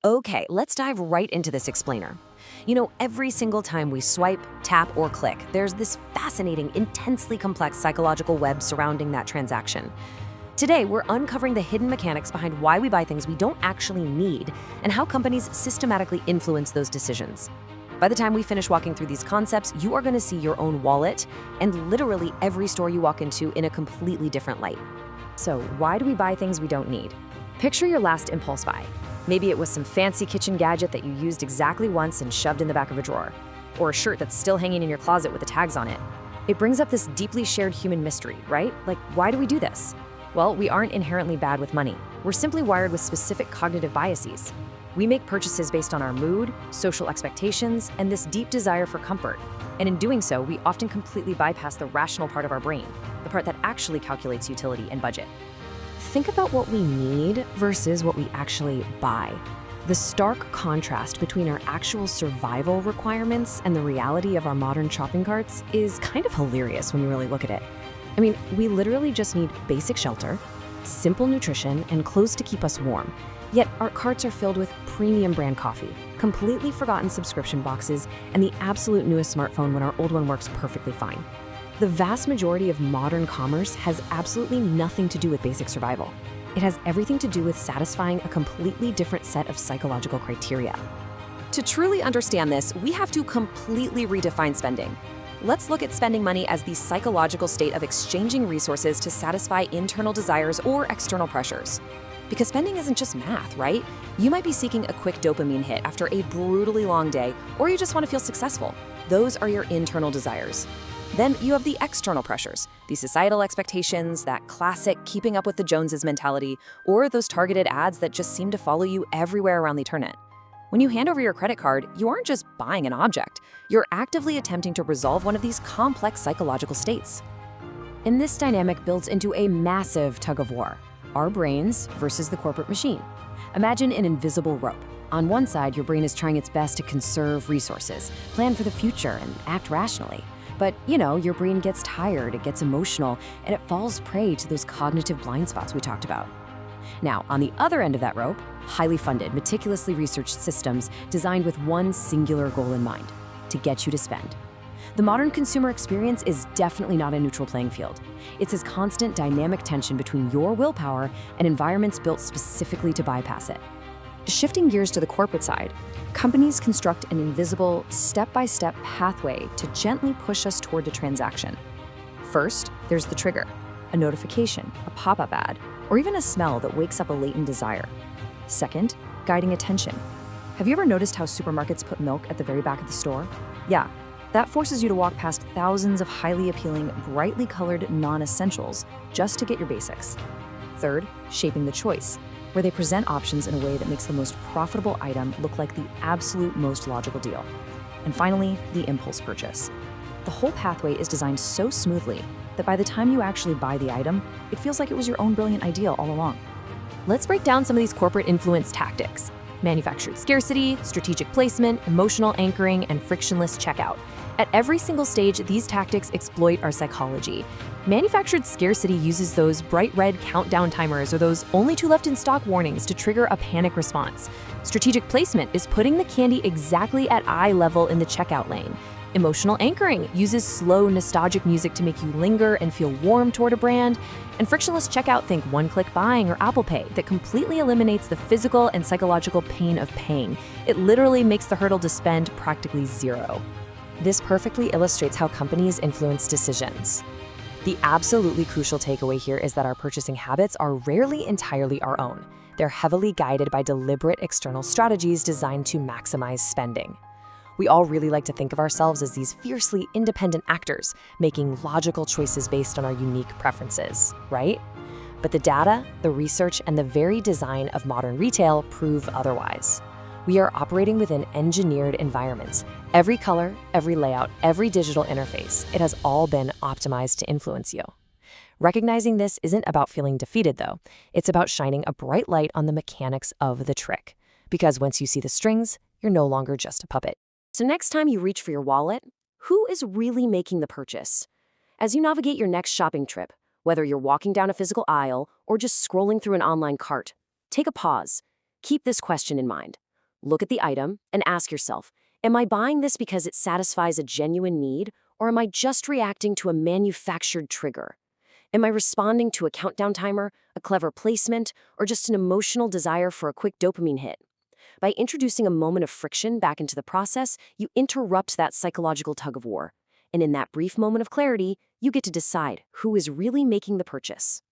Okay, let's dive right into this explainer. Every single time we swipe, tap, or click, there's this fascinating, intensely complex psychological web surrounding that transaction. Today, we're uncovering the hidden mechanics behind why we buy things we don't actually need and how companies systematically influence those decisions. By the time we finish walking through these concepts, you are going to see your own wallet and literally every store you walk into in a completely different light. So, why do we buy things we don't need? Picture your last impulse buy. Maybe it was some fancy kitchen gadget that you used exactly once and shoved in the back of a drawer, or a shirt that's still hanging in your closet with the tags on it. It brings up this deeply shared human mystery, right? Like, why do we do this? Well, we aren't inherently bad with money. We're simply wired with specific cognitive biases. We make purchases based on our mood, social expectations, and this deep desire for comfort. And in doing so, we often completely bypass the rational part of our brain, the part that actually calculates utility and budget. Think about what we need versus what we actually buy. The stark contrast between our actual survival requirements and the reality of our modern shopping carts is kind of hilarious when you really look at it. I mean, we literally just need basic shelter, simple nutrition, and clothes to keep us warm. Yet our carts are filled with premium brand coffee, completely forgotten subscription boxes, and the absolute newest smartphone when our old one works perfectly fine. The vast majority of modern commerce has absolutely nothing to do with basic survival. It has everything to do with satisfying a completely different set of psychological criteria. To truly understand this, we have to completely redefine spending. Let's look at spending money as the psychological state of exchanging resources to satisfy internal desires or external pressures. Because spending isn't just math, right? You might be seeking a quick dopamine hit after a brutally long day, or you just want to feel successful. Those are your internal desires. Then you have the external pressures, the societal expectations, that classic keeping up with the Joneses mentality, or those targeted ads that just seem to follow you everywhere around the internet. When you hand over your credit card, you aren't just buying an object. You're actively attempting to resolve one of these complex psychological states. And this dynamic builds into a massive tug of war, our brains versus the corporate machine. Imagine an invisible rope. On one side, your brain is trying its best to conserve resources, plan for the future, and act rationally. But, your brain gets tired, it gets emotional, and it falls prey to those cognitive blind spots we talked about. Now, on the other end of that rope, highly funded, meticulously researched systems designed with one singular goal in mind: to get you to spend. The modern consumer experience is definitely not a neutral playing field. It's this constant dynamic tension between your willpower and environments built specifically to bypass it. Shifting gears to the corporate side, companies construct an invisible, step-by-step pathway to gently push us toward a transaction. First, there's the trigger, a notification, a pop-up ad, or even a smell that wakes up a latent desire. Second, guiding attention. Have you ever noticed how supermarkets put milk at the very back of the store? Yeah, that forces you to walk past thousands of highly appealing, brightly colored non-essentials just to get your basics. Third, shaping the choice, where they present options in a way that makes the most profitable item look like the absolute most logical deal. And finally, the impulse purchase. The whole pathway is designed so smoothly that by the time you actually buy the item, it feels like it was your own brilliant idea all along. Let's break down some of these corporate influence tactics: manufactured scarcity, strategic placement, emotional anchoring, and frictionless checkout. At every single stage, these tactics exploit our psychology. Manufactured scarcity uses those bright red countdown timers or those only two left in stock warnings to trigger a panic response. Strategic placement is putting the candy exactly at eye level in the checkout lane. Emotional anchoring uses slow, nostalgic music to make you linger and feel warm toward a brand. And frictionless checkout, think one-click buying or Apple Pay, that completely eliminates the physical and psychological pain of paying. It literally makes the hurdle to spend practically zero. This perfectly illustrates how companies influence decisions. The absolutely crucial takeaway here is that our purchasing habits are rarely entirely our own. They're heavily guided by deliberate external strategies designed to maximize spending. We all really like to think of ourselves as these fiercely independent actors, making logical choices based on our unique preferences, right? But the data, the research, and the very design of modern retail prove otherwise. We are operating within engineered environments. Every color, every layout, every digital interface, it has all been optimized to influence you. Recognizing this isn't about feeling defeated, though. It's about shining a bright light on the mechanics of the trick. Because once you see the strings, you're no longer just a puppet. So next time you reach for your wallet, who is really making the purchase? As you navigate your next shopping trip, whether you're walking down a physical aisle or just scrolling through an online cart, take a pause. Keep this question in mind. Look at the item and ask yourself, am I buying this because it satisfies a genuine need, or am I just reacting to a manufactured trigger? Am I responding to a countdown timer, a clever placement, or just an emotional desire for a quick dopamine hit? By introducing a moment of friction back into the process, you interrupt that psychological tug of war. And in that brief moment of clarity, you get to decide who is really making the purchase.